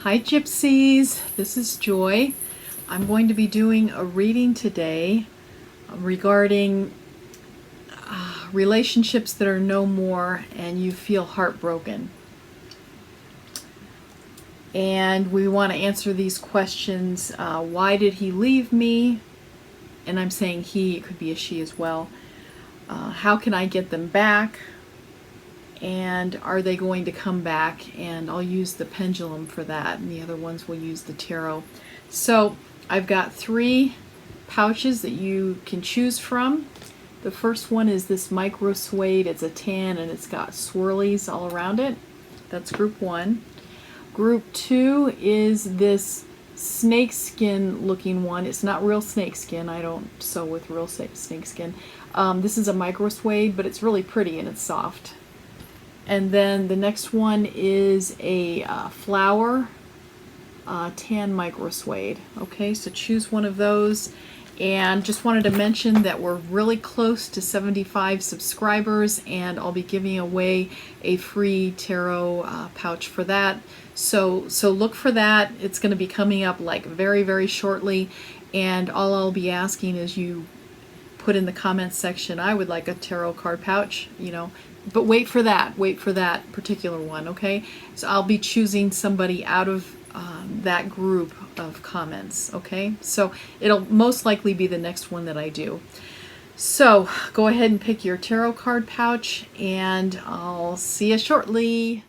Hi Gypsies, this is Joy. I'm going to be doing a reading today regarding relationships that are no more and you feel heartbroken. And we want to answer these questions. Why did he leave me? And I'm saying he, it could be a she as well. How can I get them back? And are they going to come back? And I'll use the pendulum for that, and the other ones will use the tarot. So I've got 3 pouches that you can choose from. The first one is this micro suede. It's a tan and it's got swirlies all around it. That's group 1. Group 2 is this snakeskin looking one. It's not real snakeskin. I don't sew with real snakeskin. This is a micro suede, but it's really pretty and it's soft. And then the next one is a flower tan micro suede. Okay, so choose one of those. And just wanted to mention that we're really close to 75 subscribers, and I'll be giving away a free tarot pouch for that. So look for that. It's going to be coming up like very, very shortly. And all I'll be asking is you put in the comments section, I would like a tarot card pouch, you know. But wait for that particular one, okay? So I'll be choosing somebody out of that group of comments, okay? So it'll most likely be the next one that I do. So go ahead and pick your tarot card pouch, and I'll see you shortly.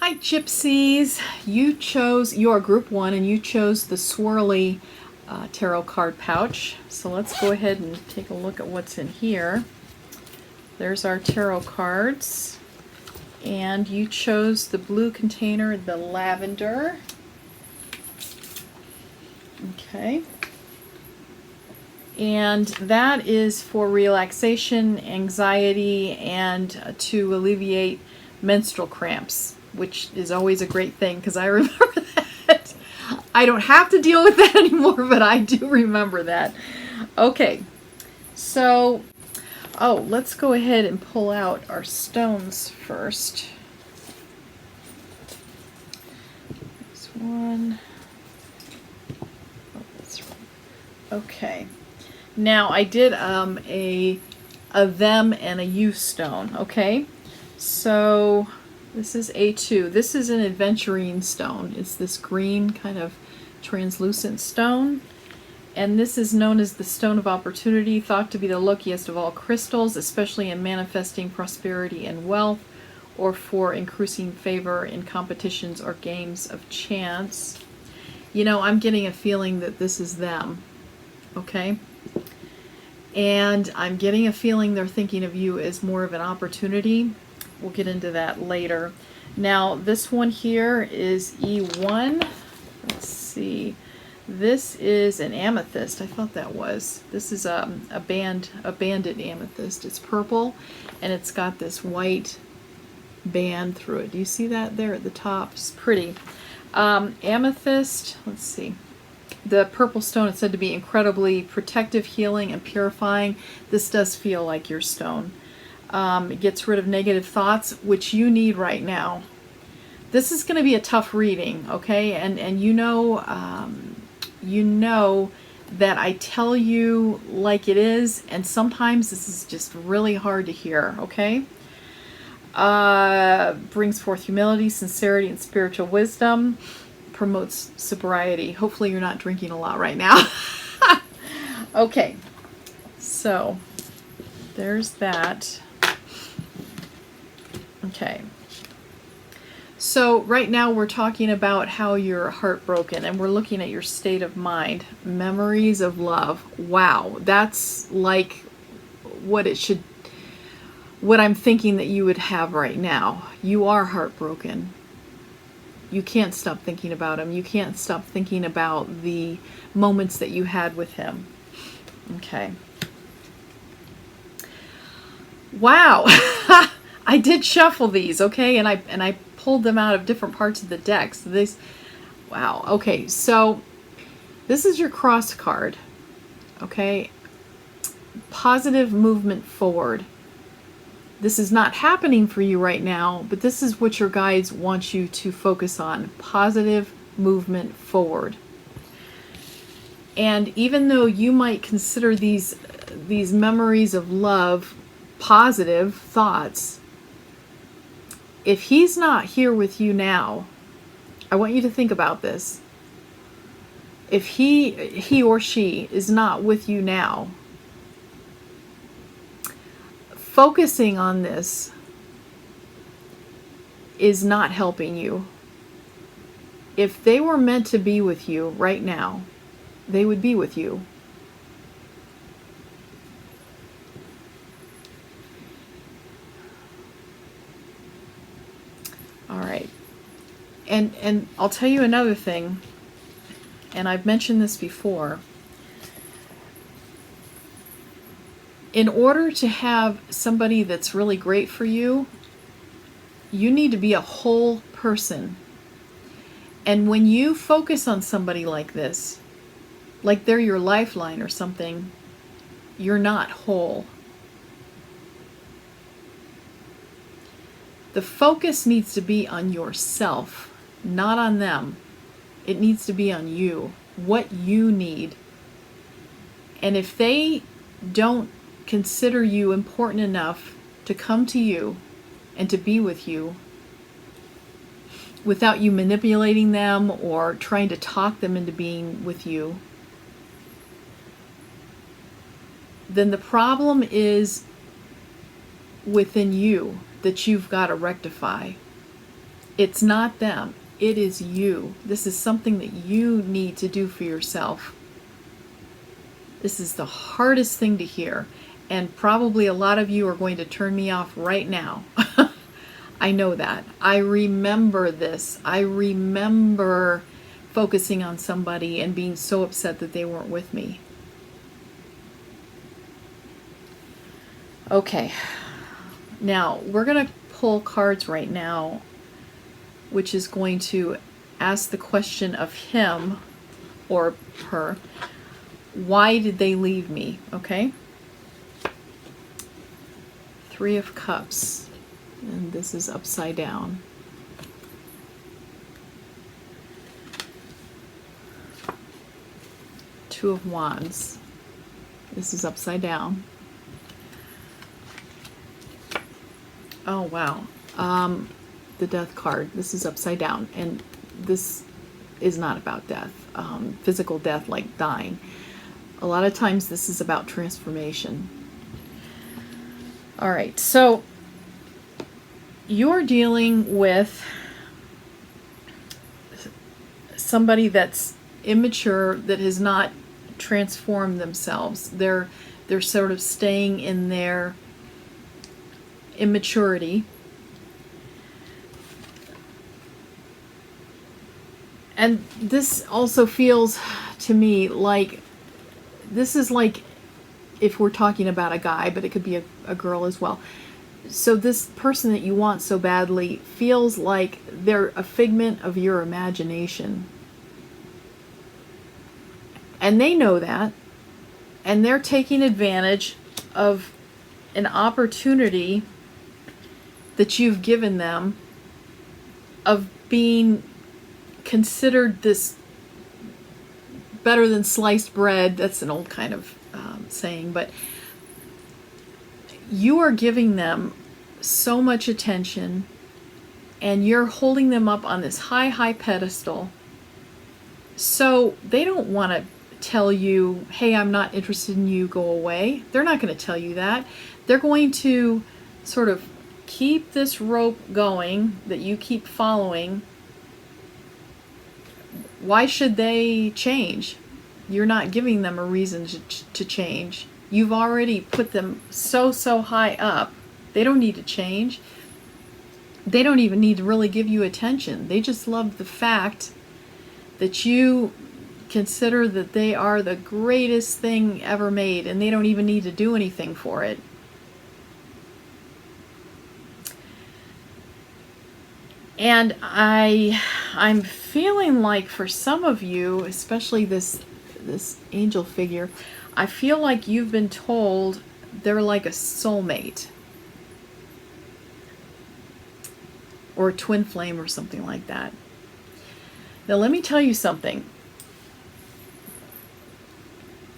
Hi Gypsies, you are group 1 and you chose the swirly tarot card pouch. So let's go ahead and take a look at what's in here. There's our tarot cards, and you chose the blue container, the lavender. Okay. And that is for relaxation, anxiety, and to alleviate menstrual cramps, which is always a great thing because I remember that. I don't have to deal with that anymore, but I do remember that. Okay, so, let's go ahead and pull out our stones first. This one. That's right. Okay. Now I did a them and a you stone. Okay, so this is A2. This is an Aventurine stone. It's this green kind of translucent stone. And this is known as the Stone of Opportunity, thought to be the luckiest of all crystals, especially in manifesting prosperity and wealth, or for increasing favor in competitions or games of chance. You know, I'm getting a feeling that this is them, okay? And I'm getting a feeling they're thinking of you as more of an opportunity. We'll get into that later. Now, this one here is E1. Let's see. This is an amethyst. I thought that was. This is a banded amethyst. It's purple, and it's got this white band through it. Do you see that there at the top? It's pretty. Amethyst, let's see. The purple stone is said to be incredibly protective, healing, and purifying. This does feel like your stone. It gets rid of negative thoughts, which you need right now. This is going to be a tough reading, okay? And you know that I tell you like it is, and sometimes this is just really hard to hear, okay? Brings forth humility, sincerity, and spiritual wisdom. Promotes sobriety. Hopefully you're not drinking a lot right now. Okay, so there's that. Okay. So right now we're talking about how you're heartbroken, and we're looking at your state of mind. Memories of love. Wow, that's like what I'm thinking that you would have right now. You are heartbroken. You can't stop thinking about him. You can't stop thinking about the moments that you had with him. Okay. Wow. I did shuffle these, okay? And I pulled them out of different parts of the deck. So this, wow. Okay, so this is your cross card, okay? Positive movement forward. This is not happening for you right now, but this is what your guides want you to focus on. Positive movement forward. And even though you might consider these memories of love positive thoughts, if he's not here with you now, I want you to think about this. If he or she is not with you now, focusing on this is not helping you. If they were meant to be with you right now, they would be with you. All right. And I'll tell you another thing, and I've mentioned this before. In order to have somebody that's really great for you, you need to be a whole person. And when you focus on somebody like this, like they're your lifeline or something, you're not whole. The focus needs to be on yourself, not on them. It needs to be on you, what you need. And if they don't consider you important enough to come to you and to be with you without you manipulating them or trying to talk them into being with you, then the problem is within you that you've got to rectify. It's not them. It is you. This is something that you need to do for yourself. This is the hardest thing to hear. And probably a lot of you are going to turn me off right now. I know that. I remember this. I remember focusing on somebody and being so upset that they weren't with me. Okay. Now, we're going to pull cards right now, which is going to ask the question of him or her. Why did they leave me? Okay? Three of Cups. And this is upside down. Two of Wands. This is upside down. Oh, wow. The Death card. This is upside down. And this is not about death. Physical death, like dying. A lot of times this is about transformation. All right. So you're dealing with somebody that's immature, that has not transformed themselves. They're sort of staying in their immaturity. And this also feels to me like, this is like if we're talking about a guy, but it could be a girl as well. So this person that you want so badly feels like they're a figment of your imagination. And they know that. And they're taking advantage of an opportunity that you've given them of being considered this better than sliced bread. That's an old kind of saying, but you are giving them so much attention and you're holding them up on this high pedestal. So they don't want to tell you, hey, I'm not interested in you, go away. They're not going to tell you that. They're going to sort of keep this rope going that you keep following. Why should they change? You're not giving them a reason to change. You've already put them so high up. They don't need to change. They don't even need to really give you attention. They just love the fact that you consider that they are the greatest thing ever made, and they don't even need to do anything for it. And I'm feeling like for some of you, especially this angel figure, I feel like you've been told they're like a soulmate. or a twin flame or something like that. Now let me tell you something.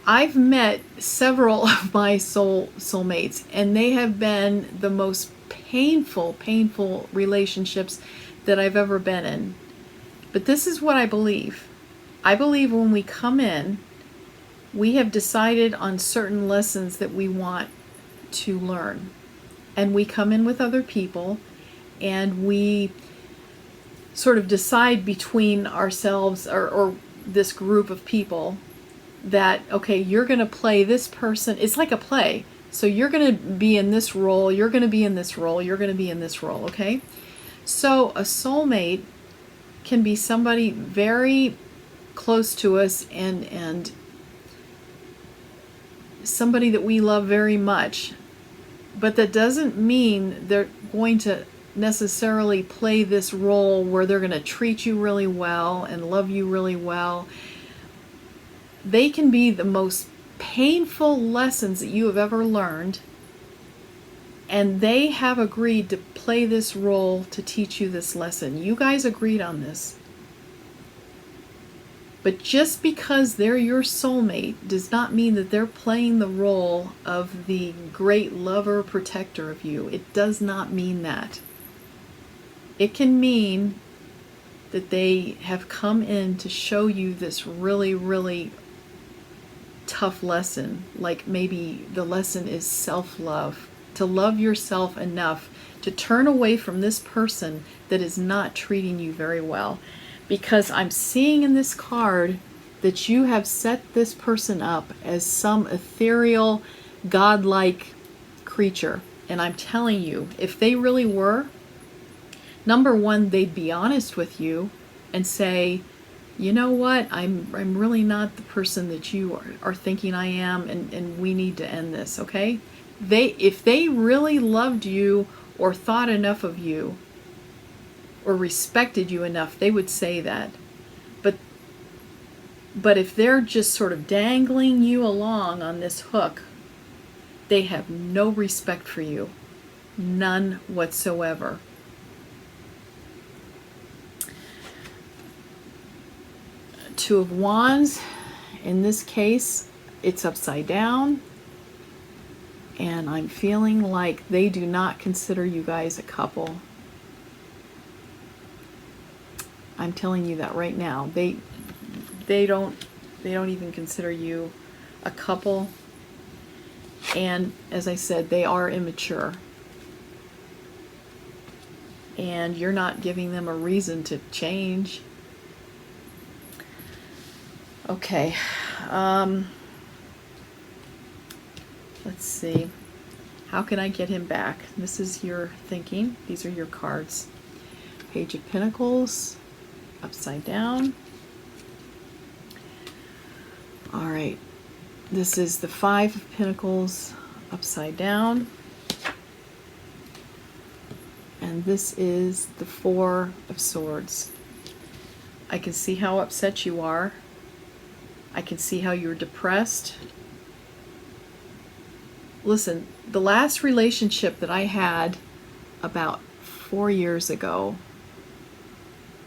I've met several of my soulmates, and they have been the most painful relationships that I've ever been in. But this is what I believe. I believe when we come in, we have decided on certain lessons that we want to learn. And we come in with other people, and we sort of decide between ourselves or this group of people that, okay, you're going to play this person. It's like a play. So you're going to be in this role, you're going to be in this role, you're going to be in this role, okay? So a soulmate can be somebody very close to us and somebody that we love very much. But that doesn't mean they're going to necessarily play this role where they're going to treat you really well and love you really well. They can be the most painful lessons that you have ever learned, and they have agreed to play this role to teach you this lesson. You guys agreed on this. But just because they're your soulmate does not mean that they're playing the role of the great lover, protector of you. It does not mean that. It can mean that they have come in to show you this really tough lesson. Like maybe the lesson is self-love. To love yourself enough to turn away from this person that is not treating you very well. Because I'm seeing in this card that you have set this person up as some ethereal, godlike creature. And I'm telling you, if they really were, number one, they'd be honest with you and say, you know what, I'm really not the person that you are thinking I am, and we need to end this, okay? If they really loved you or thought enough of you or respected you enough, they would say that. But if they're just sort of dangling you along on this hook, they have no respect for you. None whatsoever. Two of Wands, in this case, it's upside down. And I'm feeling like they do not consider you guys a couple. I'm telling you that right now. They don't even consider you a couple. And as I said, they are immature. And you're not giving them a reason to change. Okay. Let's see. How can I get him back? This is your thinking. These are your cards. Page of Pentacles, upside down. All right. This is the Five of Pentacles, upside down. And this is the Four of Swords. I can see how upset you are. I can see how you're depressed. Listen, the last relationship that I had about 4 years ago,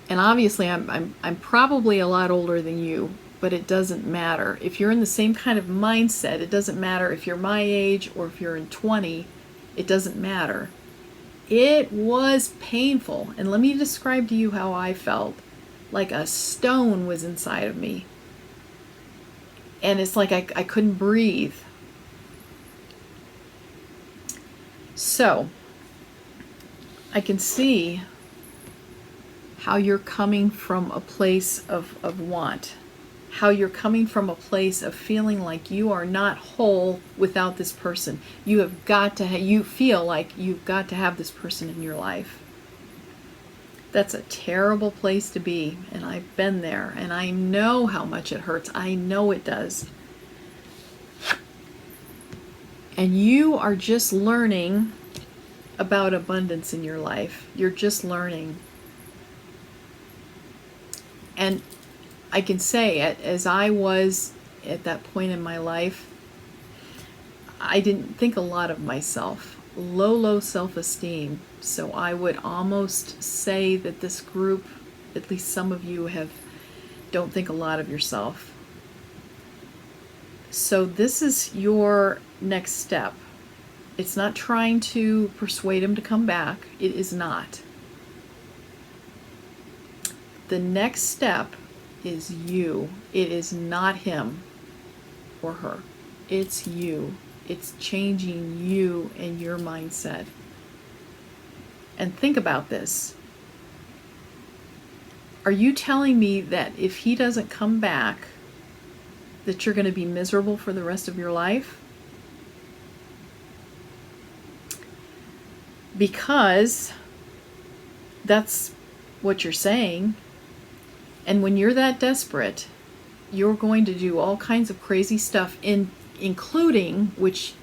and obviously I'm probably a lot older than you, but it doesn't matter. If you're in the same kind of mindset, it doesn't matter if you're my age or if you're in 20, it doesn't matter. It was painful, and let me describe to you how I felt. Like a stone was inside of me. And it's like I couldn't breathe. So, I can see how you're coming from a place of want. How you're coming from a place of feeling like you are not whole without this person. You have got to, you feel like you've got to have this person in your life. That's a terrible place to be, and I've been there, and I know how much it hurts. I know it does. And you are just learning about abundance in your life. You're just learning. And I can say, as I was at that point in my life, I didn't think a lot of myself. low self-esteem. So I would almost say that this group, at least some of you, don't think a lot of yourself. So this is your next step. It's not trying to persuade him to come back. It is not. The next step is you. It is not him or her. It's you. It's changing you and your mindset. And think about this. Are you telling me that if he doesn't come back, that you're going to be miserable for the rest of your life? Because that's what you're saying. And when you're that desperate, you're going to do all kinds of crazy stuff, including, which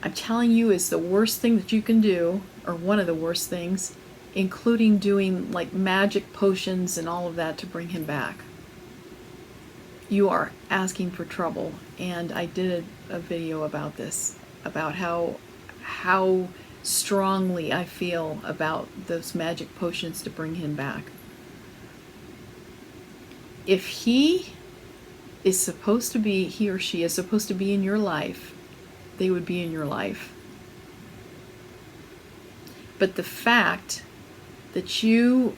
I'm telling you is the worst thing that you can do, or one of the worst things, including doing like magic potions and all of that to bring him back. You are asking for trouble. And I did a video about this, about how strongly I feel about those magic potions to bring him back. If he or she is supposed to be in your life, they would be in your life. But the fact that you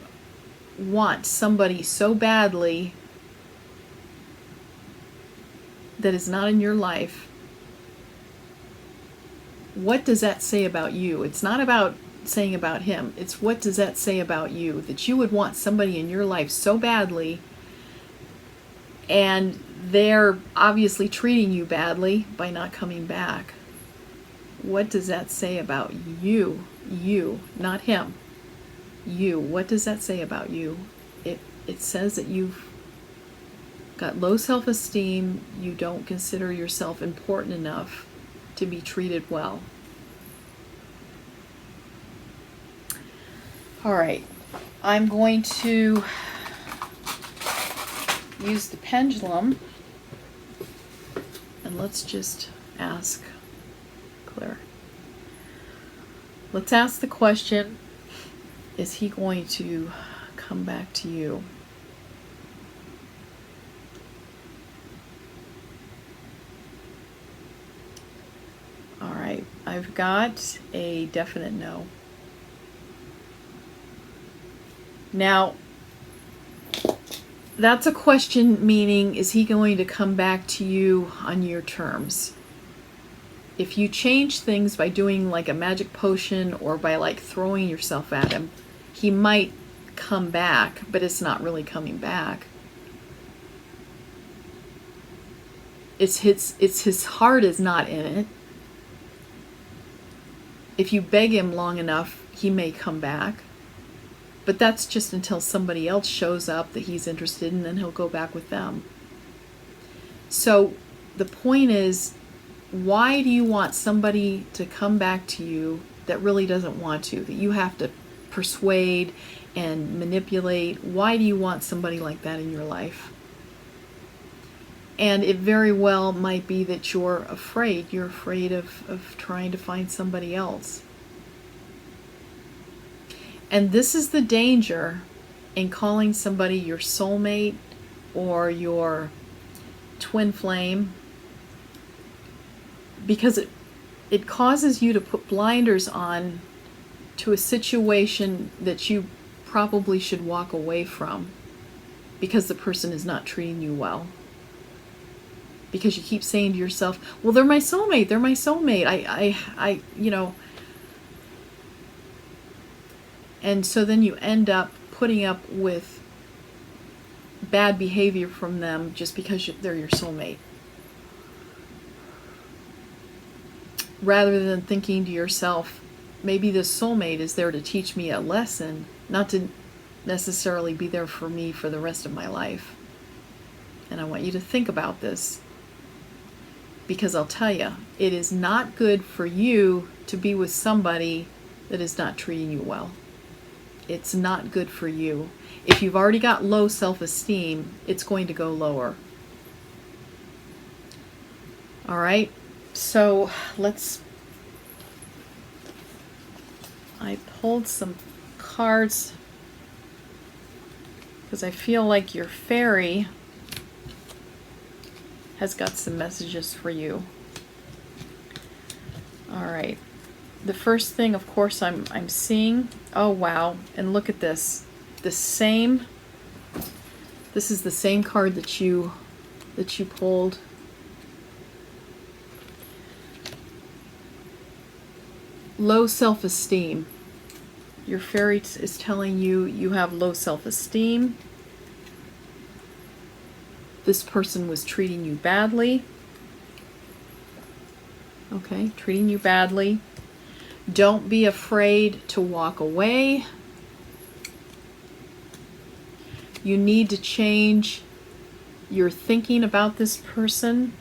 want somebody so badly that is not in your life, what does that say about you? It's not about saying about him. It's what does that say about you? That you would want somebody in your life so badly, and they're obviously treating you badly by not coming back. What does that say about you? You, not him. You. What does that say about you? It says that you've got low self-esteem. You don't consider yourself important enough to be treated well. All right. I'm going to use the pendulum, and let's just ask Claire. Let's ask the question, is he going to come back to you? All right, I've got a definite no. Now, that's a question, meaning, is he going to come back to you on your terms? If you change things by doing like a magic potion or by like throwing yourself at him, he might come back, but it's not really coming back. It's his heart is not in it. If you beg him long enough, he may come back. But that's just until somebody else shows up that he's interested in, and then he'll go back with them. So the point is, why do you want somebody to come back to you that really doesn't want to, that you have to persuade and manipulate? Why do you want somebody like that in your life? And it very well might be that you're afraid. You're afraid of trying to find somebody else. And this is the danger in calling somebody your soulmate or your twin flame, because it causes you to put blinders on to a situation that you probably should walk away from because the person is not treating you well. Because you keep saying to yourself, well, they're my soulmate, they're my soulmate. I you know. And so then you end up putting up with bad behavior from them just because they're your soulmate. Rather than thinking to yourself, maybe this soulmate is there to teach me a lesson, not to necessarily be there for me for the rest of my life. And I want you to think about this, because I'll tell you, it is not good for you to be with somebody that is not treating you well. It's not good for you. If you've already got low self-esteem, it's going to go lower. All right, so let's I pulled some cards because I feel like your fairy has got some messages for you. All right. The first thing, of course, I'm seeing. Oh wow! And look at this. This is the same card that you pulled. Low self-esteem. Your fairy is telling you you have low self-esteem. This person was treating you badly. Okay, treating you badly. Don't be afraid to walk away. You need to change your thinking about this person.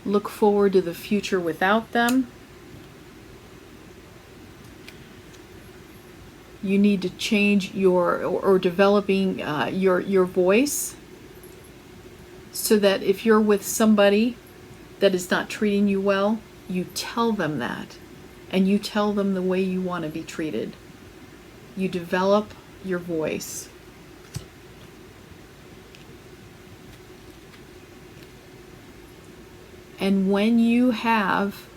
Look forward to the future without them. You need to change your, or developing your voice, so that if you're with somebody that is not treating you well, you tell them that, and you tell them the way you want to be treated. You develop your voice. And when you have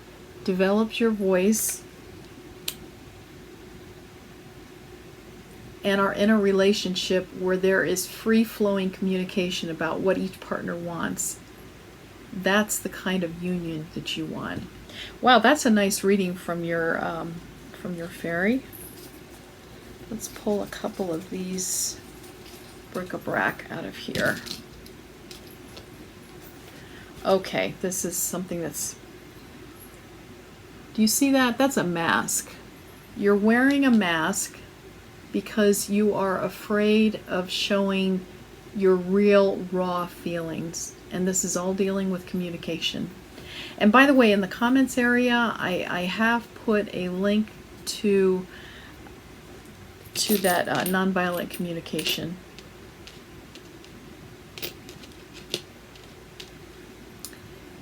developed your voice and are in a relationship where there is free-flowing communication about what each partner wants, that's the kind of union that you want. Wow, that's a nice reading from your fairy. Let's pull a couple of these bric-a-brac out of here. Okay, this is something that's... Do you see that? That's a mask. You're wearing a mask because you are afraid of showing your real raw feelings. And this is all dealing with communication. And by the way, in the comments area, I have put a link to that nonviolent communication.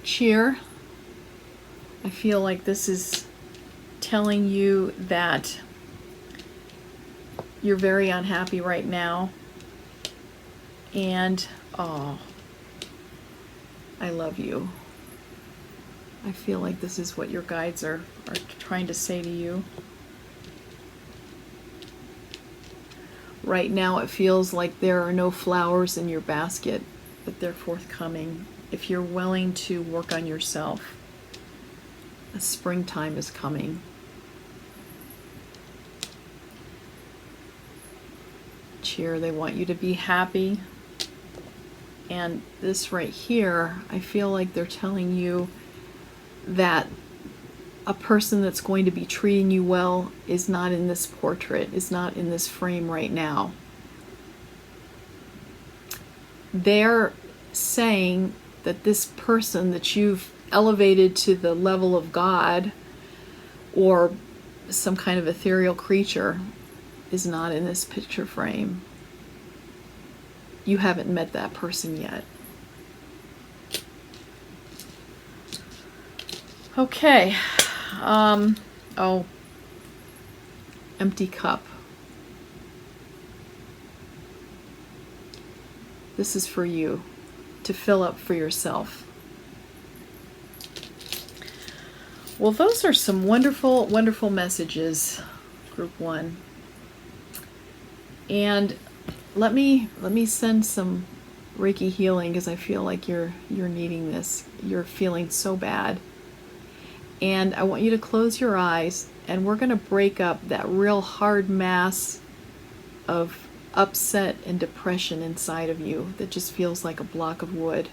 Cheer. I feel like this is telling you that you're very unhappy right now. And, oh, I love you. I feel like this is what your guides are trying to say to you. Right now it feels like there are no flowers in your basket, but they're forthcoming. If you're willing to work on yourself, a springtime is coming. Cheer, they want you to be happy. And this right here, I feel like they're telling you that a person that's going to be treating you well is not in this portrait, is not in this frame right now. They're saying that this person that you've elevated to the level of God or some kind of ethereal creature is not in this picture frame. You haven't met that person yet. Okay. Oh, empty cup. This is for you to fill up for yourself. Well, those are some wonderful, wonderful messages, Group 1. And let me send some Reiki healing, because I feel like you're needing this. You're feeling so bad. And I want you to close your eyes, and we're going to break up that real hard mass of upset and depression inside of you that just feels like a block of wood.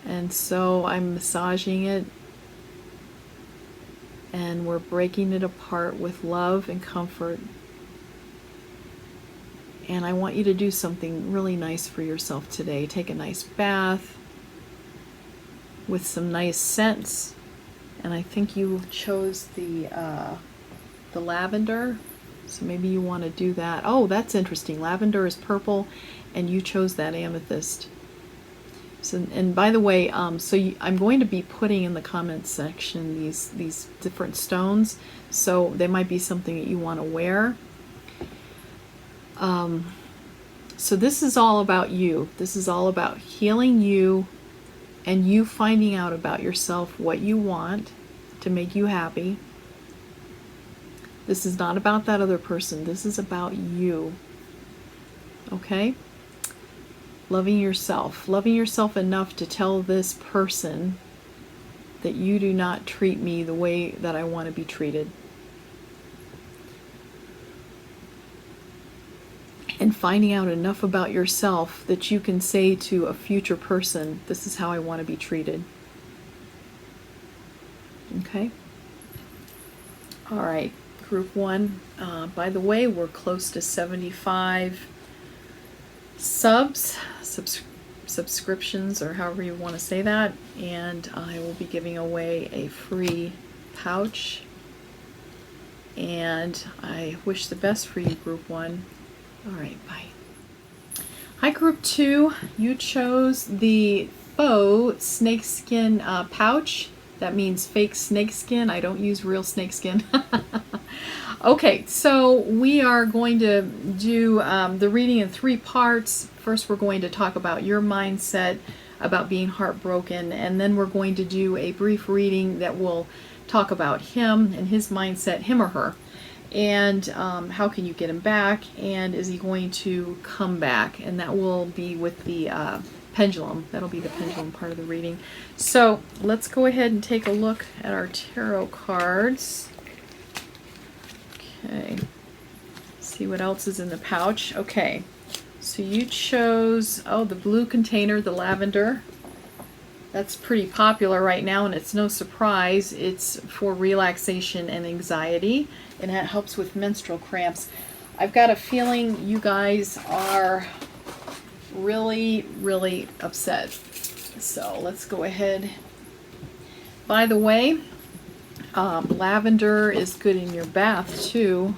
And so I'm massaging it, and we're breaking it apart with love and comfort. And I want you to do something really nice for yourself today. Take a nice bath with some nice scents. And I think you chose the lavender, so maybe you want to do that. Oh, that's interesting. Lavender is purple, and you chose that amethyst. So, and by the way, I'm going to be putting in the comments section these different stones, so they might be something that you want to wear. So this is all about you. This is all about healing you and you finding out about yourself what you want to make you happy. This is not about that other person. This is about you. Okay? Loving yourself enough to tell this person that you do not treat me the way that I want to be treated. And finding out enough about yourself that you can say to a future person, this is how I want to be treated. Okay? All right, group 1. By the way, we're close to 75 subscriptions, or however you want to say that, and I will be giving away a free pouch, and I wish the best for you, group 1. All right, bye. Hi, group 2. You chose the faux snakeskin pouch. That means fake snakeskin. I don't use real snakeskin. Okay, so we are going to do the reading in 3 parts. First, we're going to talk about your mindset about being heartbroken, and then we're going to do a brief reading that will talk about him and his mindset, him or her, and how can you get him back, and is he going to come back, and that will be with the pendulum. That'll be the pendulum part of the reading. So let's go ahead and take a look at our tarot cards. Okay, see what else is in the pouch. Okay, so you chose, oh, the blue container, the lavender. That's pretty popular right now, and it's no surprise. It's for relaxation and anxiety, and it helps with menstrual cramps. I've got a feeling you guys are really, really upset. So let's go ahead. By the way, lavender is good in your bath too,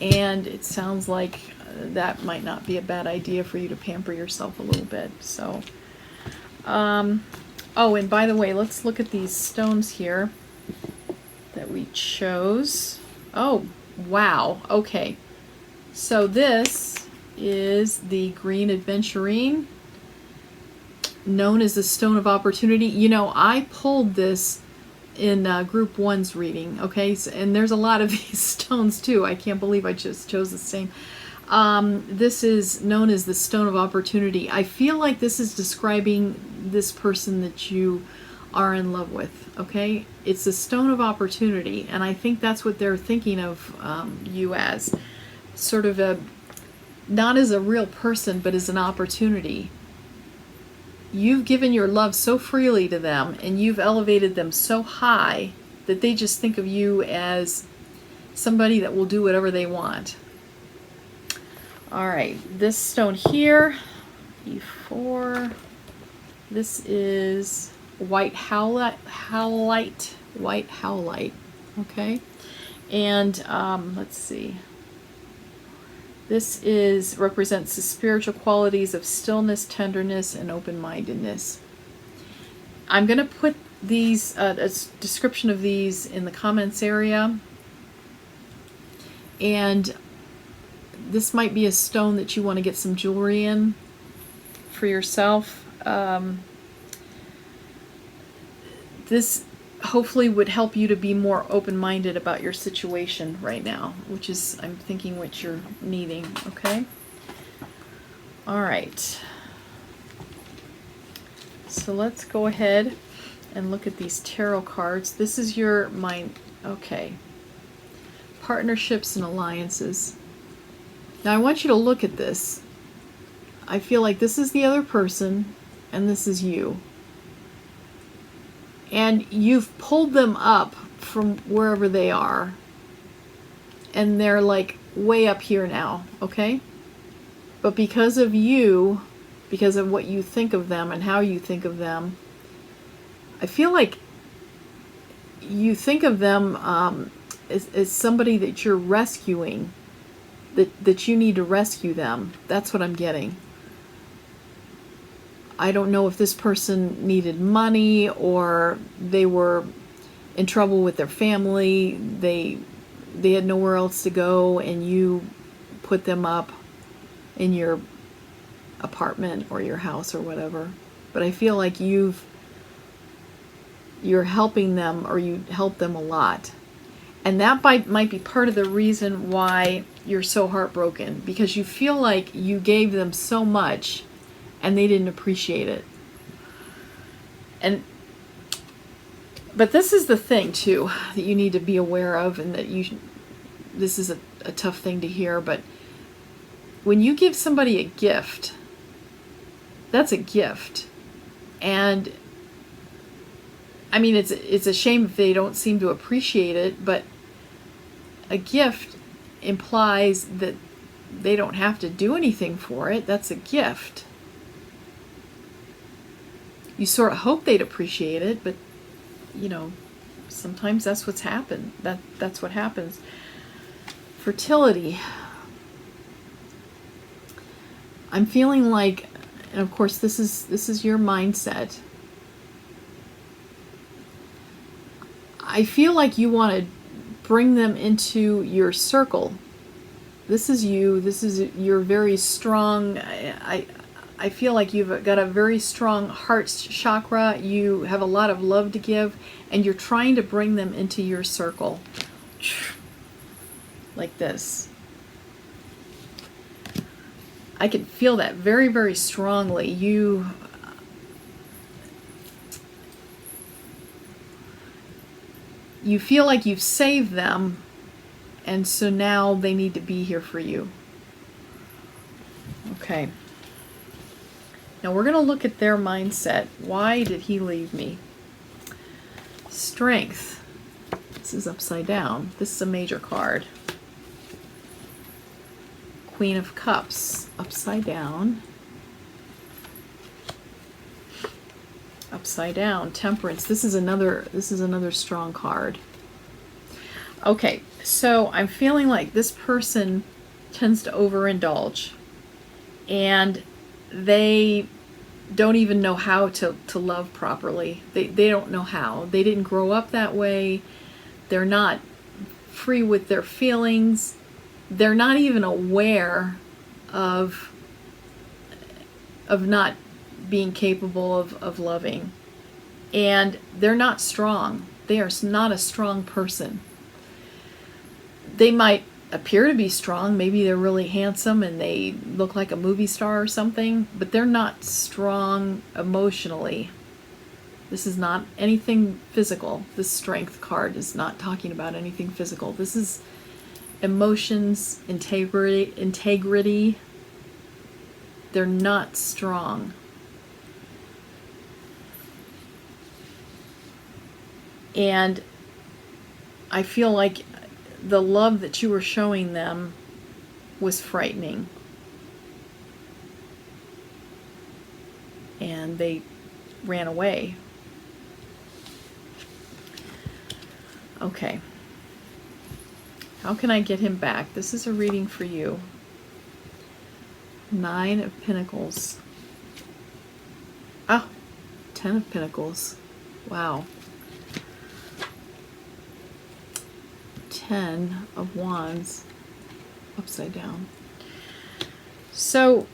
and it sounds like that might not be a bad idea for you to pamper yourself a little bit. So oh, and by the way, let's look at these stones here that we chose. Oh, wow. Okay, so this is the green Aventurine, known as the Stone of Opportunity. You know, I pulled this in group 1's reading, okay? So, and there's a lot of these stones too. I can't believe I just chose the same. This is known as the Stone of Opportunity. I feel like this is describing this person that you are in love with, okay? It's the Stone of Opportunity, and I think that's what they're thinking of you as. Sort of a, not as a real person, but as an opportunity. You've given your love so freely to them, and you've elevated them so high that they just think of you as somebody that will do whatever they want. All right, this stone here, E4, this is white howlite, okay? And let's see. This represents the spiritual qualities of stillness, tenderness, and open-mindedness. I'm going to put these, a description of these in the comments area. And this might be a stone that you want to get some jewelry in for yourself. This hopefully would help you to be more open-minded about your situation right now, which is, I'm thinking, what you're needing, okay? All right. So let's go ahead and look at these tarot cards. This is your mind, okay. Partnerships and alliances. Now I want you to look at this. I feel like this is the other person, and this is you. And you've pulled them up from wherever they are, and they're like way up here now, okay? But because of you, because of what you think of them and how you think of them, I feel like you think of them as somebody that you're rescuing, that you need to rescue them. That's what I'm getting. I don't know if this person needed money or they were in trouble with their family. They had nowhere else to go, and you put them up in your apartment or your house or whatever. But I feel like you're helping them, or you help them a lot. And that might be part of the reason why you're so heartbroken, because you feel like you gave them so much and they didn't appreciate it. But this is the thing too that you need to be aware of, and that this is a tough thing to hear, but when you give somebody a gift, that's a gift. And I mean, it's a shame if they don't seem to appreciate it, but a gift implies that they don't have to do anything for it. That's a gift. You sort of hope they'd appreciate it, but sometimes that's what's happened. That's what happens. Fertility. I'm feeling like, and of course this is your mindset. I feel like you want to bring them into your circle. This is you. You're very strong. I feel like you've got a very strong heart chakra. You have a lot of love to give, and you're trying to bring them into your circle. Like this. I can feel that very, very strongly. You feel like you've saved them, and so now they need to be here for you. Okay. Now we're going to look at their mindset. Why did he leave me? Strength. This is upside down. This is a major card. Queen of Cups, upside down. Upside down. Temperance. This is another strong card. Okay, so I'm feeling like this person tends to overindulge, and they don't even know how to love properly. They don't know how. They didn't grow up that way. They're not free with their feelings. They're not even aware of not being capable of loving. And they're not strong. They are not a strong person. They might appear to be strong. Maybe they're really handsome and they look like a movie star or something, but they're not strong emotionally. This is not anything physical. This strength card is not talking about anything physical. This is emotions, integrity. They're not strong. And I feel like the love that you were showing them was frightening. And they ran away. Okay. How can I get him back? This is a reading for you. 9 of Pentacles. Ah, 10 of Pentacles. Wow. 10 of Wands. Upside down. So,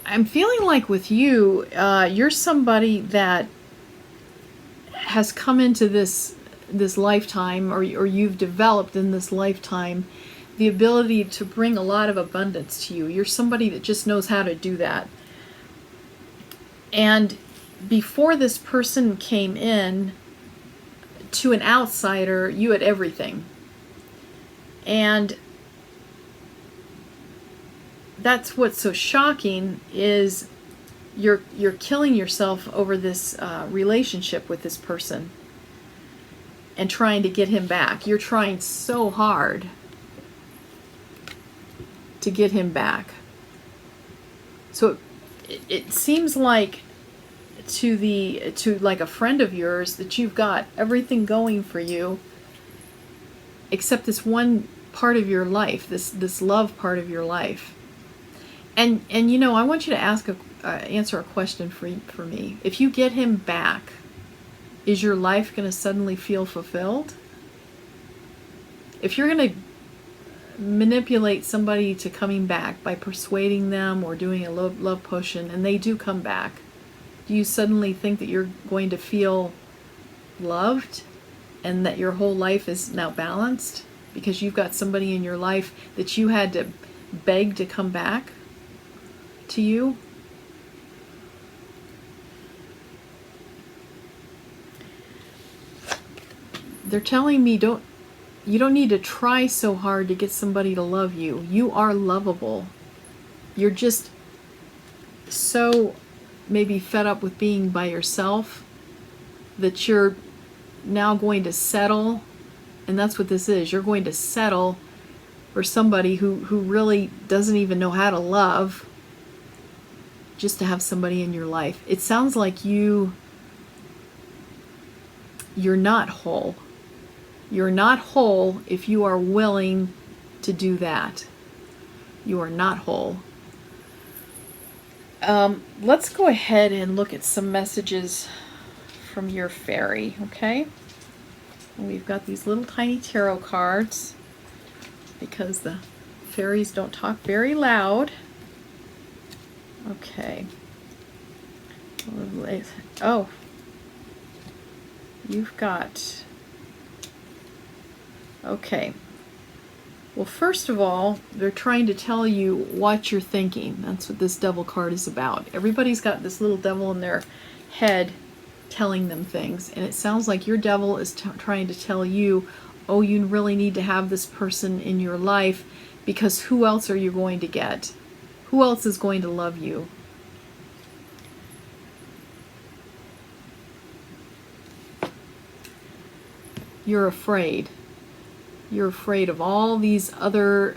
I'm feeling like with you, you're somebody that has come into this lifetime, or you've developed in this lifetime the ability to bring a lot of abundance to you. You're somebody that just knows how to do that. And before this person came in, to an outsider, you had everything. And that's what's so shocking, is you're killing yourself over this relationship with this person and trying to get him back. You're trying so hard to get him back. So it seems like to like a friend of yours that you've got everything going for you except this one part of your life, this love part of your life. And you know, I want you to answer a question for me. If you get him back, is your life going to suddenly feel fulfilled? If you're going to manipulate somebody to coming back by persuading them or doing a love potion, and they do come back, do you suddenly think that you're going to feel loved and that your whole life is now balanced because you've got somebody in your life that you had to beg to come back to you? They're telling me you don't need to try so hard to get somebody to love you. You are lovable. You're just so maybe fed up with being by yourself that you're now going to settle, and that's what this is. You're going to settle for somebody who really doesn't even know how to love, just to have somebody in your life. It sounds like you're not whole. You're not whole if you are willing to do that. You are not whole. Let's go ahead and look at some messages from your fairy, okay? And we've got these little tiny tarot cards because the fairies don't talk very loud. Okay. Oh, you've got... Okay. Well, first of all, they're trying to tell you what you're thinking. That's what this devil card is about. Everybody's got this little devil in their head telling them things, and it sounds like your devil is trying to tell you, oh, you really need to have this person in your life, because who else are you going to get? Who else is going to love you? You're afraid. You're afraid of all these other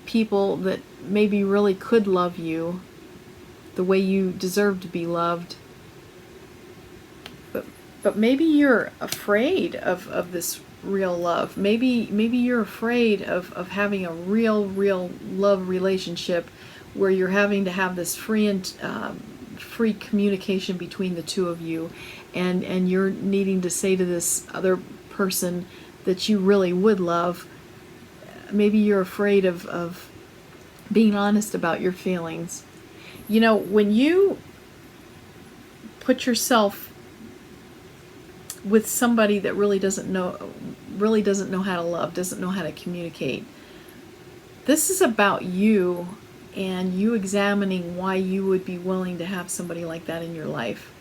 people that maybe really could love you the way you deserve to be loved. But maybe you're afraid of this real love. Maybe you're afraid of having a real love relationship where you're having to have this free communication between the two of you, and you're needing to say to this other person that you really would love. Maybe you're afraid of being honest about your feelings. You know, when you put yourself with somebody that really doesn't know how to love, doesn't know how to communicate, this is about you and you examining why you would be willing to have somebody like that in your life.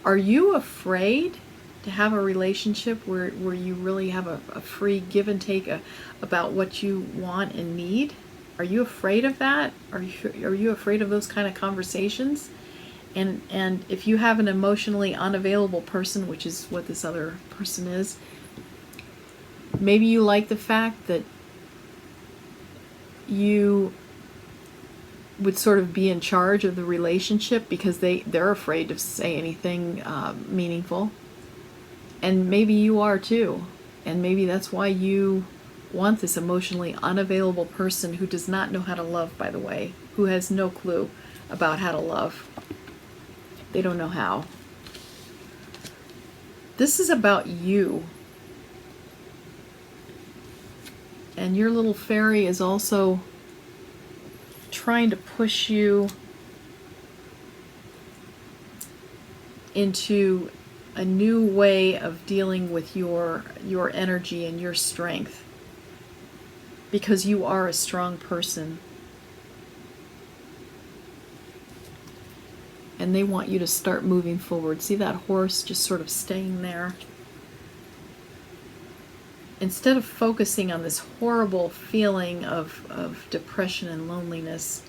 Are you afraid to have a relationship where you really have a free give and take about what you want and need? Are you afraid of that? Are you afraid of those kind of conversations? And if you have an emotionally unavailable person, which is what this other person is, maybe you like the fact that you would sort of be in charge of the relationship because they're afraid to say anything meaningful. And maybe you are too. And maybe that's why you want this emotionally unavailable person who does not know how to love, by the way, who has no clue about how to love. They don't know how. This is about you. And your little fairy is also trying to push you into a new way of dealing with your energy and your strength, because you are a strong person. And they want you to start moving forward. See that horse just sort of staying there? Instead of focusing on this horrible feeling of depression and loneliness,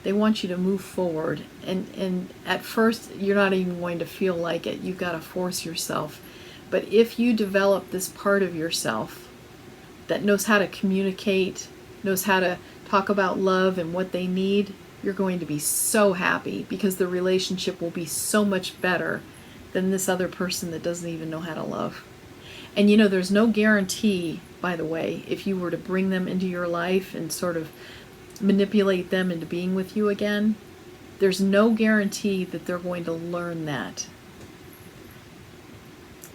they want you to move forward. And at first, you're not even going to feel like it. You've got to force yourself. But if you develop this part of yourself that knows how to communicate, knows how to talk about love and what they need, you're going to be so happy, because the relationship will be so much better than this other person that doesn't even know how to love. And you know, there's no guarantee, by the way, if you were to bring them into your life and sort of manipulate them into being with you again. There's no guarantee that they're going to learn that.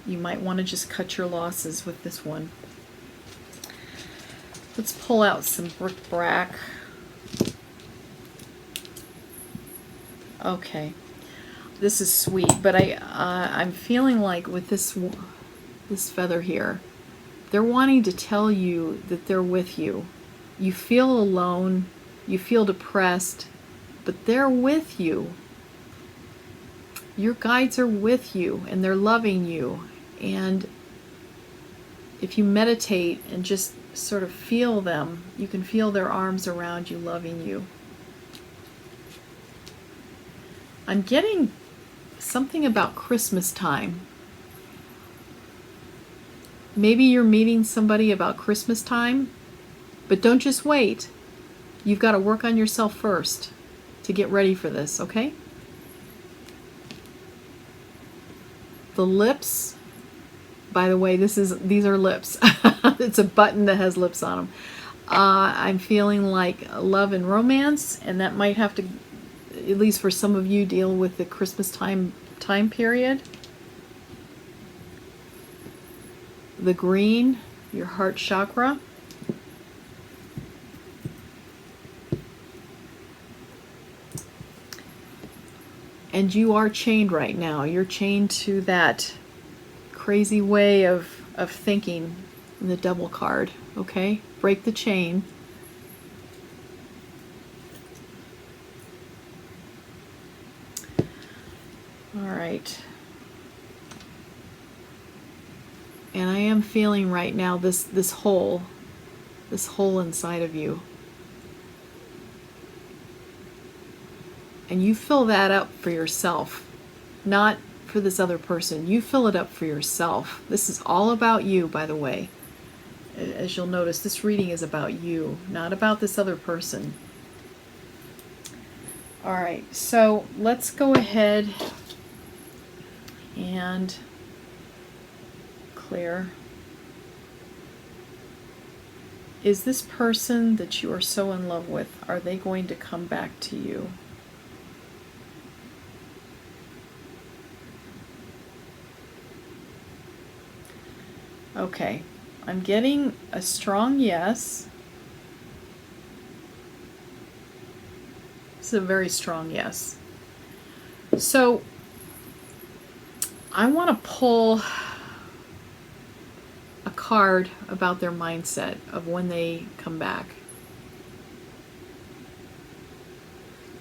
You might want to just cut your losses with this one. Let's pull out some bric-a-brac. Okay, this is sweet, but I'm feeling like with this feather here, they're wanting to tell you that they're with you. You feel alone, you feel depressed, but they're with you. Your guides are with you, and they're loving you. And if you meditate and just sort of feel them, you can feel their arms around you, loving you. I'm getting something about Christmas time. Maybe you're meeting somebody about Christmas time, but don't just wait. You've got to work on yourself first to get ready for this, okay? The lips, by the way, these are lips. It's a button that has lips on them. I'm feeling like love and romance, and that might have to, at least for some of you, deal with the Christmas time period. The green, your heart chakra. And you are chained right now. You're chained to that crazy way of thinking in the double card, okay? Break the chain. All right. And I am feeling right now this hole inside of you. And you fill that up for yourself, not for this other person. You fill it up for yourself. This is all about you, by the way. As you'll notice, this reading is about you, not about this other person. All right, so let's go ahead and clear. Is this person that you are so in love with, are they going to come back to you? Okay, I'm getting a strong yes. It's a very strong yes. So I want to pull a card about their mindset of when they come back.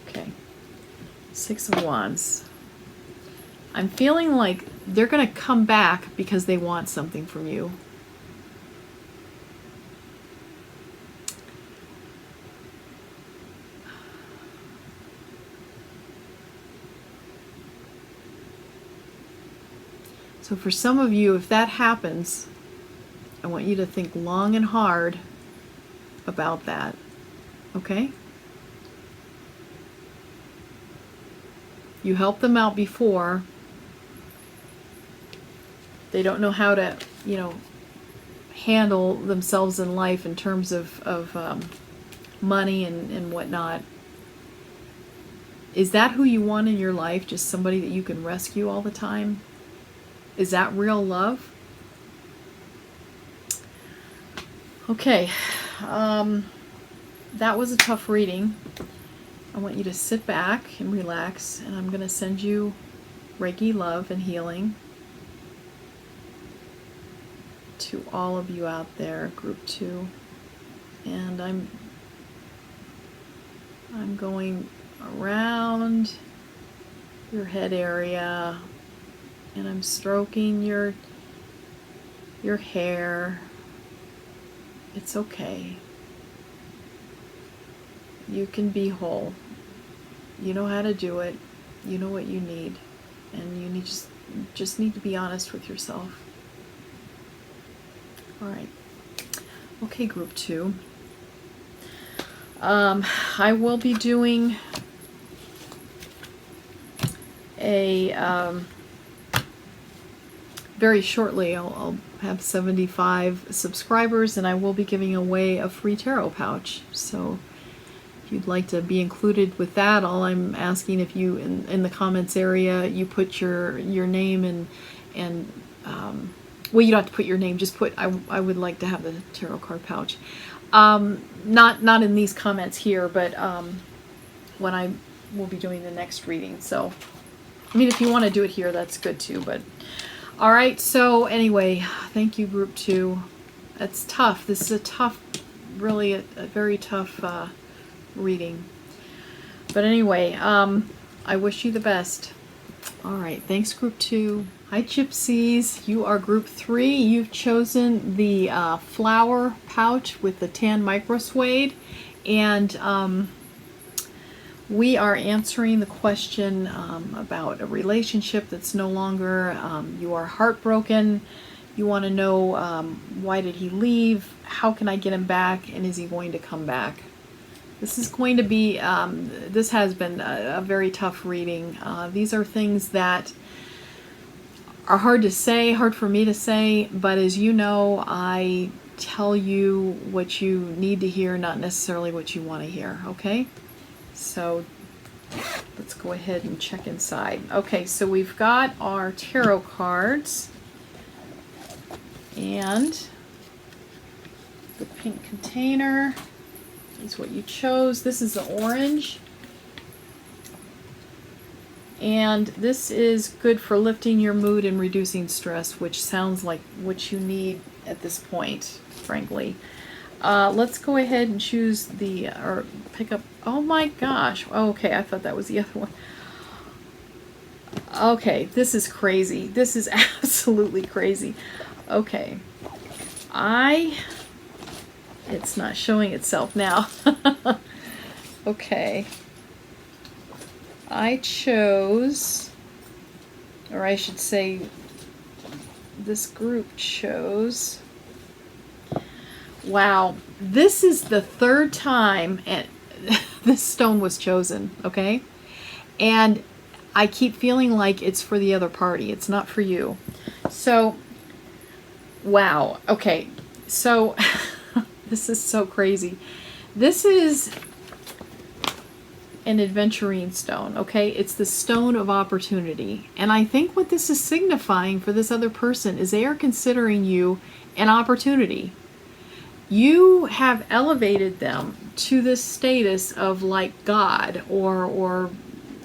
Okay, Six of Wands. I'm feeling like they're going to come back because they want something from you. So for some of you, if that happens, I want you to think long and hard about that. Okay? You helped them out before. They don't know how to, handle themselves in life in terms of money and whatnot. Is that who you want in your life? Just somebody that you can rescue all the time? Is that real love? Okay, that was a tough reading. I want you to sit back and relax, and I'm going to send you Reiki love and healing to all of you out there, group 2. And I'm going around your head area, and I'm stroking your hair. It's okay. You can be whole. You know how to do it. You know what you need. And you just need to be honest with yourself. Alright. Okay, group 2. I will be doing a very shortly. I'll have 75 subscribers, and I will be giving away a free tarot pouch. So If you'd like to be included with that, all I'm asking, if you in the comments area you put your name and well, you don't have to put your name, just put I would like to have the tarot card pouch. Not in these comments here, but when I will be doing the next reading. So I mean, if you want to do it here, that's good too. But all right, so anyway, thank you, group 2. It's tough. This is a tough, really a very tough reading. But anyway, I wish you the best. All right, thanks, group 2. Hi, Gypsies. You are group 3. You've chosen the flower pouch with the tan micro suede, and we are answering the question about a relationship that's no longer. You are heartbroken. You want to know why did he leave? How can I get him back? And is he going to come back? This is going to be. This has been a very tough reading. These are things that are hard to say, hard for me to say, but as you know, I tell you what you need to hear, not necessarily what you want to hear, okay? So let's go ahead and check inside. Okay, so we've got our tarot cards and the pink container is what you chose. This is the orange. And this is good for lifting your mood and reducing stress, which sounds like what you need at this point, frankly. Let's go ahead and choose the, or pick up, oh my gosh. Okay, I thought that was the other one. Okay, this is crazy. This is absolutely crazy. Okay. It's not showing itself now. Okay. I chose, or I should say, this group chose. Wow, this is the third time and this stone was chosen, okay? And I keep feeling like it's for the other party. It's not for you. So, wow. Okay, so this is so crazy. This is an Aventurine stone, okay? It's the stone of opportunity. And I think what this is signifying for this other person is they are considering you an opportunity. You have elevated them to this status of like God or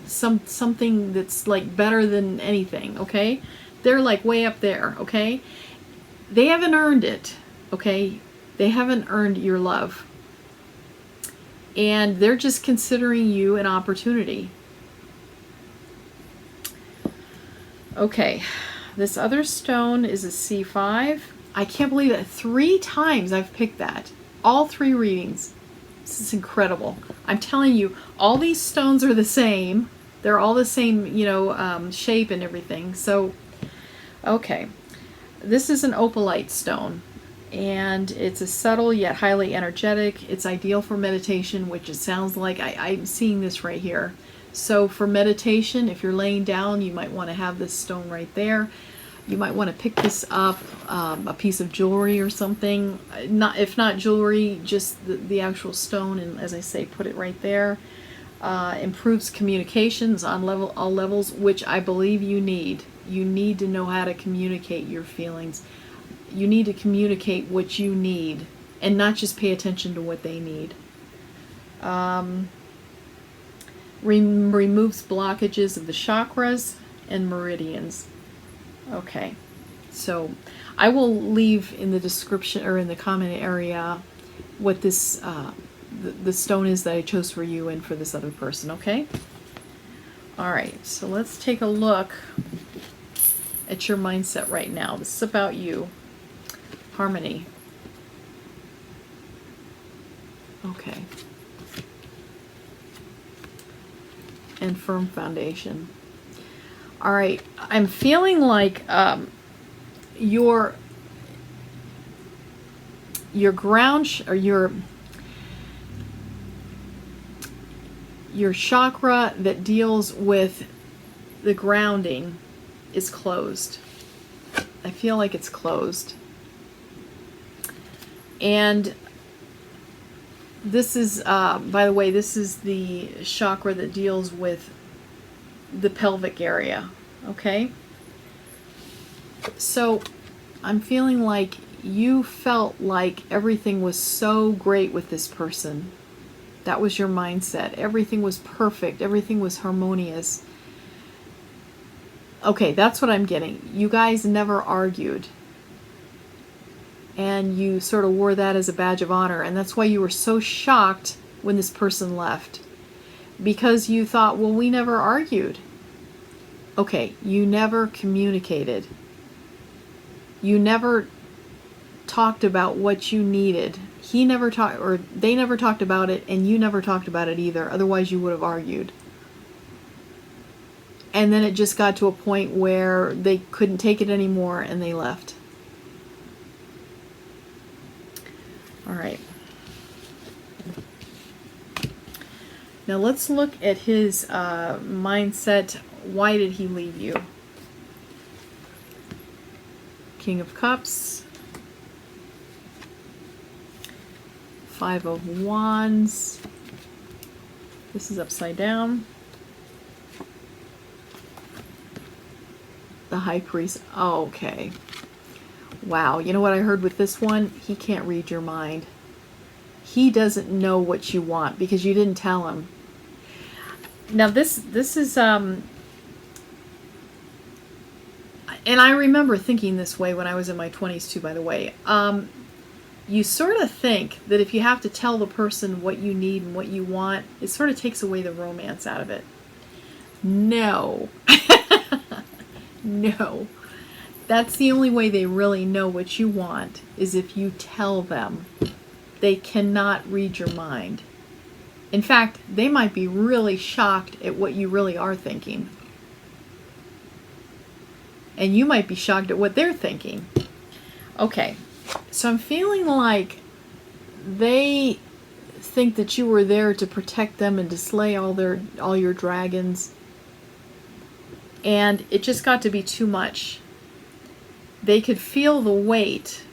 something that's like better than anything, okay? They're like way up there, okay? They haven't earned it, okay? They haven't earned your love. And they're just considering you an opportunity. Okay, this other stone is a C5. I can't believe that 3 times I've picked that. All 3 readings. This is incredible. I'm telling you, all these stones are the same. They're all the same, you know, shape and everything. So, okay. This is an Opalite stone. And it's a subtle yet highly energetic. It's ideal for meditation, which it sounds like I'm seeing this right here. So for meditation, if you're laying down, you might want to have this stone right there. You might want to pick this up, a piece of jewelry or something. If not jewelry, just the actual stone, and as I say, put it right there. Improves communications on all levels, which I believe you need. You need to know how to communicate your feelings. You need to communicate what you need and not just pay attention to what they need. Removes blockages of the chakras and meridians. Okay, so I will leave in the description or in the comment area what this the stone is that I chose for you and for this other person, okay? All right, so let's take a look at your mindset right now. This is about you. Harmony. Okay. And firm foundation. All right. I'm feeling like your ground or your chakra that deals with the grounding is closed. I feel like it's closed. And This is, by the way, this is the chakra that deals with the pelvic area, okay? So I'm feeling like you felt like everything was so great with this person. That was your mindset. Everything was perfect. Everything was harmonious. Okay, that's what I'm getting. You guys never argued. And you sort of wore that as a badge of honor. And that's why you were so shocked when this person left. Because you thought, well, we never argued. Okay, you never communicated. You never talked about what you needed. He never talked, or they never talked about it, and you never talked about it either. Otherwise, you would have argued. And then it just got to a point where they couldn't take it anymore, and they left. All right. Now let's look at his mindset. Why did he leave you? King of Cups. Five of Wands. This is upside down. The High Priest. Oh, okay. Wow. You know what I heard with this one? He can't read your mind. He doesn't know what you want because you didn't tell him. Now this is and I remember thinking this way when I was in my 20s too, by the way. You sort of think that if you have to tell the person what you need and what you want, it sort of takes away the romance out of it. No. No. That's the only way they really know what you want, is if you tell them. They cannot read your mind. In fact, they might be really shocked at what you really are thinking. And you might be shocked at what they're thinking. Okay, so I'm feeling like they think that you were there to protect them and to slay all your dragons. And it just got to be too much. They could feel the weight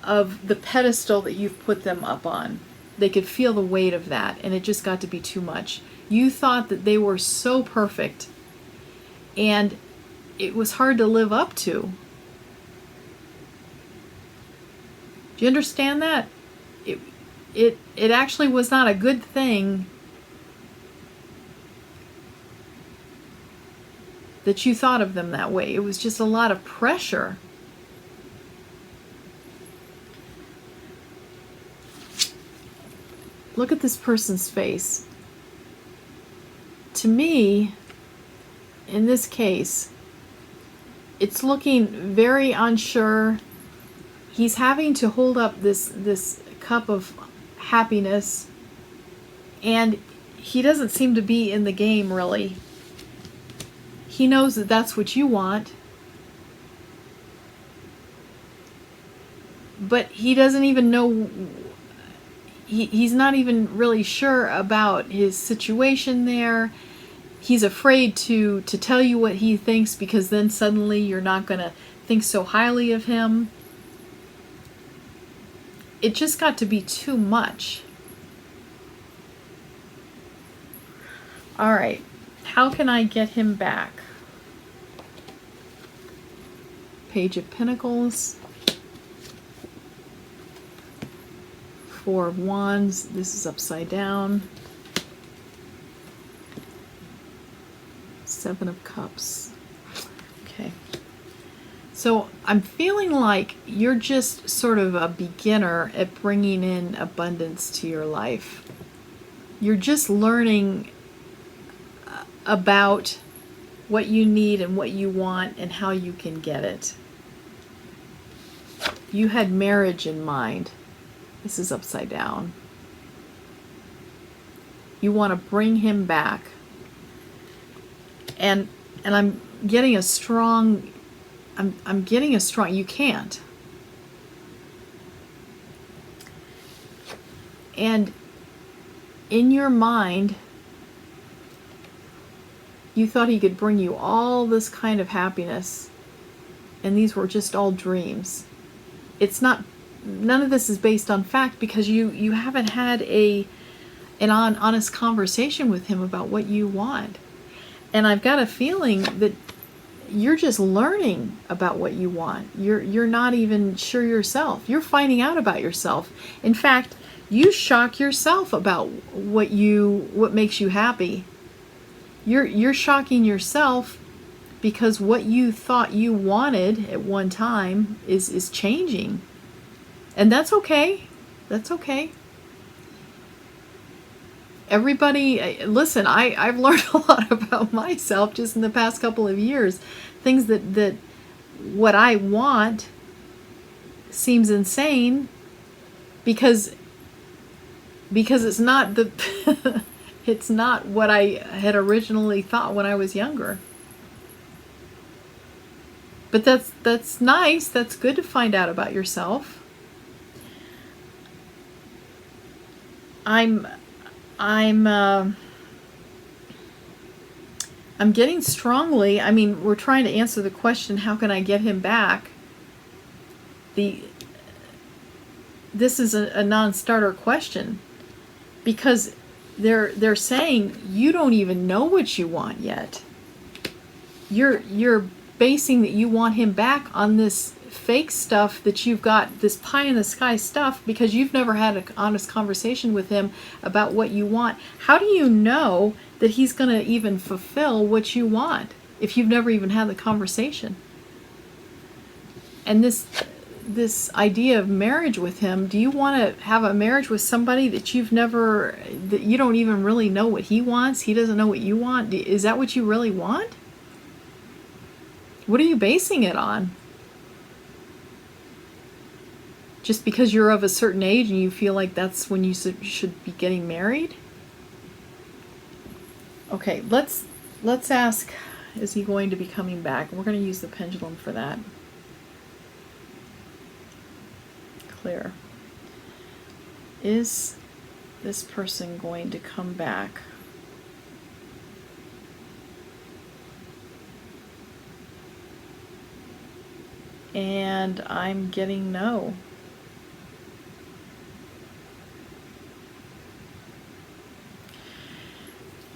of the pedestal that you've put them up on. They could feel the weight of that, and it just got to be too much. You thought that they were so perfect, and it was hard to live up to. Do you understand that? It actually was not a good thing that you thought of them that way. It was just a lot of pressure. Look at this person's face. To me, in this case, it's looking very unsure. He's having to hold up this cup of happiness, and he doesn't seem to be in the game, really. He knows that that's what you want, but he doesn't even know. He's not even really sure about his situation there. He's afraid to tell you what he thinks, because then suddenly you're not going to think so highly of him. It just got to be too much. All right. How can I get him back? Page of Pentacles. Four of Wands. This is upside down. Seven of Cups. Okay. So I'm feeling like you're just sort of a beginner at bringing in abundance to your life. You're just learning about what you need and what you want and how you can get it. You had marriage in mind. This is upside down. You want to bring him back. And I'm getting a strong, you can't. And in your mind, you thought he could bring you all this kind of happiness, and these were just all dreams. It's not none of this is based on fact, because you haven't had an honest conversation with him about what you want. And I've got a feeling that you're just learning about what you want. You're not even sure yourself. You're finding out about yourself. In fact, you shock yourself about what makes you happy. You're shocking yourself because what you thought you wanted at one time is changing. And that's okay. That's okay. Everybody, listen, I've learned a lot about myself just in the past couple of years. Things that what I want seems insane because it's not it's not what I had originally thought when I was younger. But that's nice. That's good to find out about yourself. I'm getting strongly, I mean, we're trying to answer the question, how can I get him back? This is a non-starter question, because they're saying you don't even know what you want yet. You're basing that you want him back on this fake stuff that you've got, this pie in the sky stuff, because you've never had an honest conversation with him about what you want. How do you know that he's going to even fulfill what you want if you've never even had the conversation? And this idea of marriage with him, do you want to have a marriage with somebody that that you don't even really know what he wants? He doesn't know what you want? Is that what you really want? What are you basing it on? Just because you're of a certain age and you feel like that's when you should be getting married? Okay, let's ask, is he going to be coming back? We're going to use the pendulum for that. Clear. Is this person going to come back? And I'm getting no.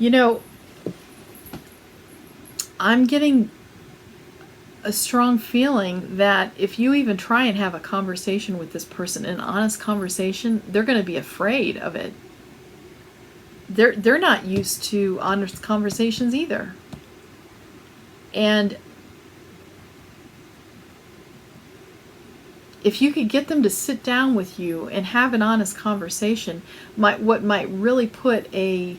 You know, I'm getting a strong feeling that if you even try and have a conversation with this person, an honest conversation, they're going to be afraid of it. They're not used to honest conversations either. And if you could get them to sit down with you and have an honest conversation, what might really put a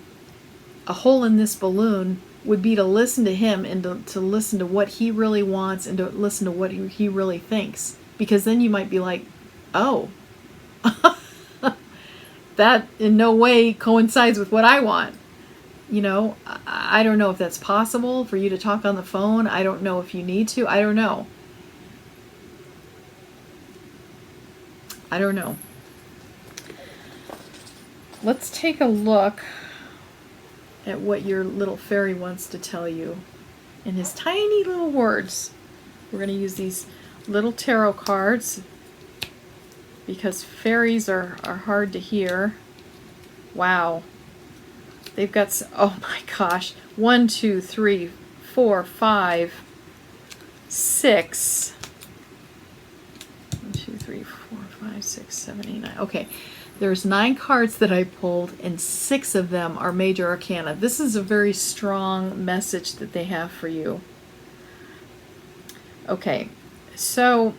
hole in this balloon would be to listen to him and to listen to what he really wants and to listen to what he really thinks. Because then you might be like, oh, that in no way coincides with what I want. You know, I don't know if that's possible for you to talk on the phone. I don't know if you need to. I don't know. I don't know. Let's take a look at what your little fairy wants to tell you in his tiny little words. We're going to use these little tarot cards because fairies are hard to hear. Wow. They've got, oh my gosh, 1, 2, 3, 4, 5, 6. 1, 2, 3, 4, 5, 6, 7, 8, 9. Okay. There's 9 cards that I pulled, and 6 of them are major arcana. This is a very strong message that they have for you. Okay, so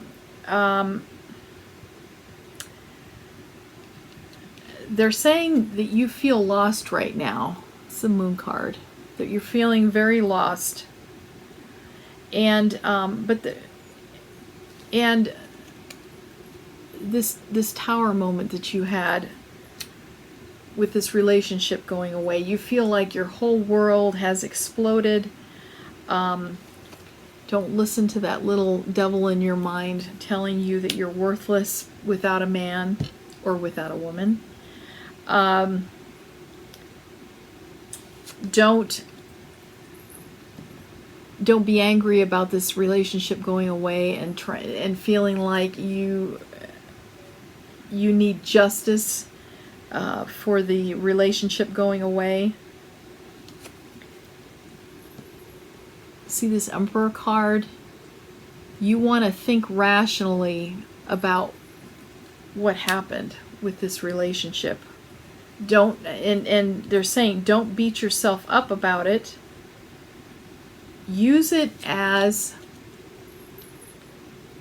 they're saying that you feel lost right now. It's the Moon card. That you're feeling very lost. And this tower moment that you had with this relationship going away, you feel like your whole world has exploded. Don't listen to that little devil in your mind telling you that you're worthless without a man or without a woman. Don't be angry about this relationship going away and feeling like you need justice for the relationship going away. See this Emperor card? You want to think rationally about what happened with this relationship. Don't, and they're saying don't beat yourself up about it. Use it as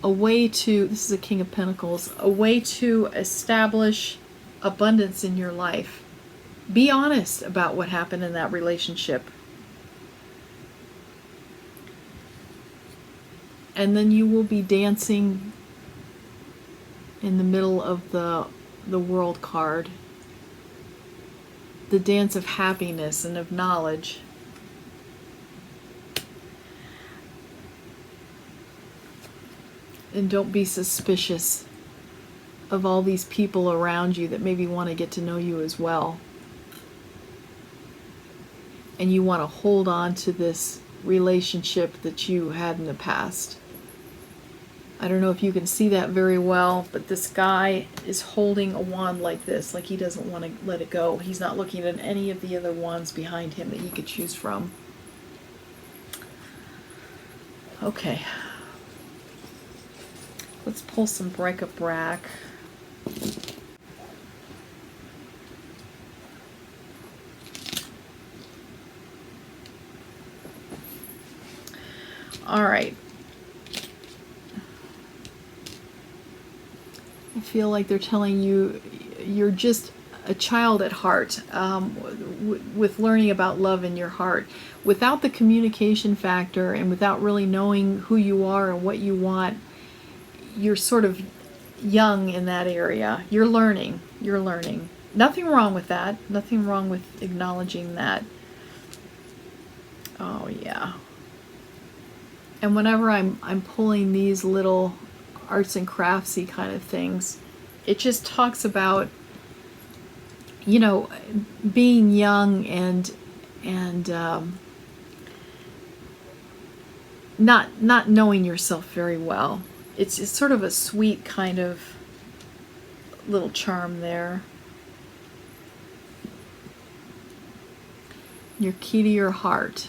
a way to, this is a King of Pentacles, a way to establish abundance in your life. Be honest about what happened in that relationship. And then you will be dancing in the middle of the World card. The dance of happiness and of knowledge. And don't be suspicious of all these people around you that maybe want to get to know you as well. And you want to hold on to this relationship that you had in the past. I don't know if you can see that very well, but this guy is holding a wand like this, like he doesn't want to let it go. He's not looking at any of the other wands behind him that he could choose from. Okay. Let's pull some breakup rack. All right. I feel like they're telling you you're just a child at heart, with learning about love in your heart. Without the communication factor and without really knowing who you are and what you want, you're sort of young in that area. You're learning. You're learning. Nothing wrong with that. Nothing wrong with acknowledging that. Oh, yeah. And whenever I'm pulling these little arts and craftsy kind of things, it just talks about, you know, being young and not knowing yourself very well. It's sort of a sweet kind of little charm there. Your key to your heart.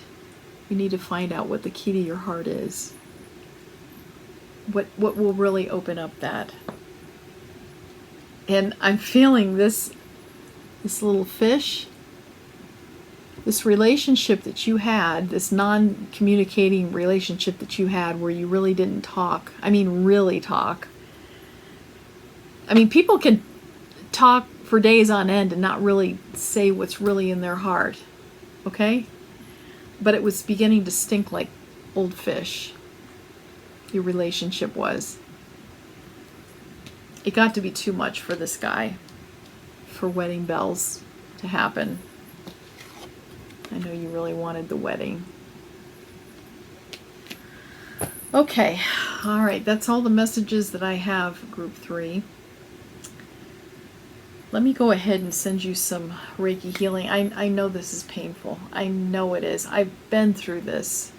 You need to find out what the key to your heart is. What will really open up that. And I'm feeling this little fish, this relationship that you had, this non-communicating relationship that you had where you really didn't talk. I mean, really talk. I mean, people can talk for days on end and not really say what's really in their heart. Okay? But it was beginning to stink like old fish. Your relationship was. It got to be too much for this guy, for wedding bells to happen. I know you really wanted the wedding. Okay, all right, that's all the messages that I have, Group 3. Let me go ahead and send you some Reiki healing. I know this is painful. I know it is. I've been through this.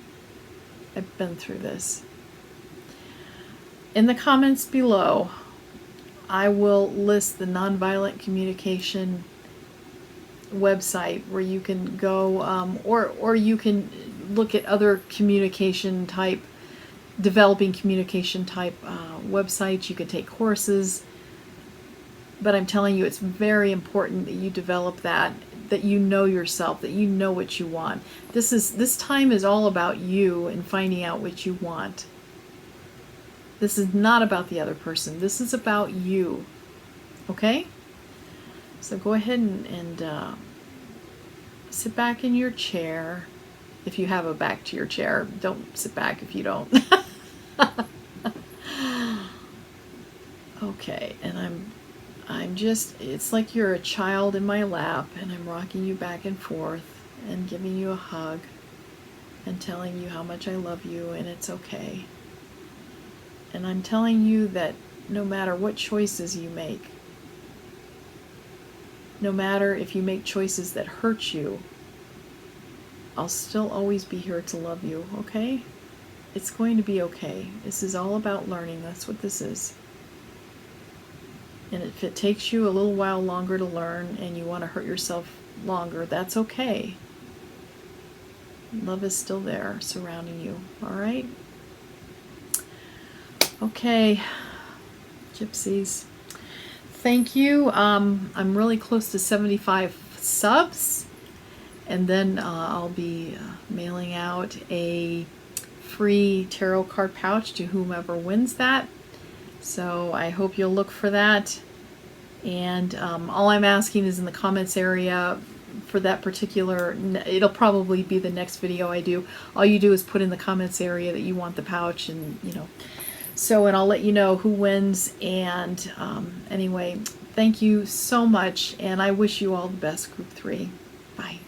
I've been through this. In the comments below, I will list the nonviolent communication website where you can go, or you can look at other communication type, developing communication type websites. You can take courses. But I'm telling you, it's very important that you develop that you know yourself, that you know what you want. This time is all about you and finding out what you want. This is not about the other person. This is about you. Okay? So go ahead and sit back in your chair. If you have a back to your chair, don't sit back if you don't. Okay, and I'm just, it's like you're a child in my lap, and I'm rocking you back and forth and giving you a hug and telling you how much I love you, and it's okay. And I'm telling you that no matter what choices you make, no matter if you make choices that hurt you, I'll still always be here to love you, okay? It's going to be okay. This is all about learning. That's what this is. And if it takes you a little while longer to learn and you want to hurt yourself longer, that's okay. Love is still there surrounding you. All right? Okay, gypsies. Thank you. I'm really close to 75 subs. And then I'll be mailing out a free tarot card pouch to whomever wins that. So I hope you'll look for that. And all I'm asking is in the comments area for that particular, it'll probably be the next video I do. All you do is put in the comments area that you want the pouch, and so, and I'll let you know who wins. And anyway, thank you so much, and I wish you all the best, Group 3. Bye.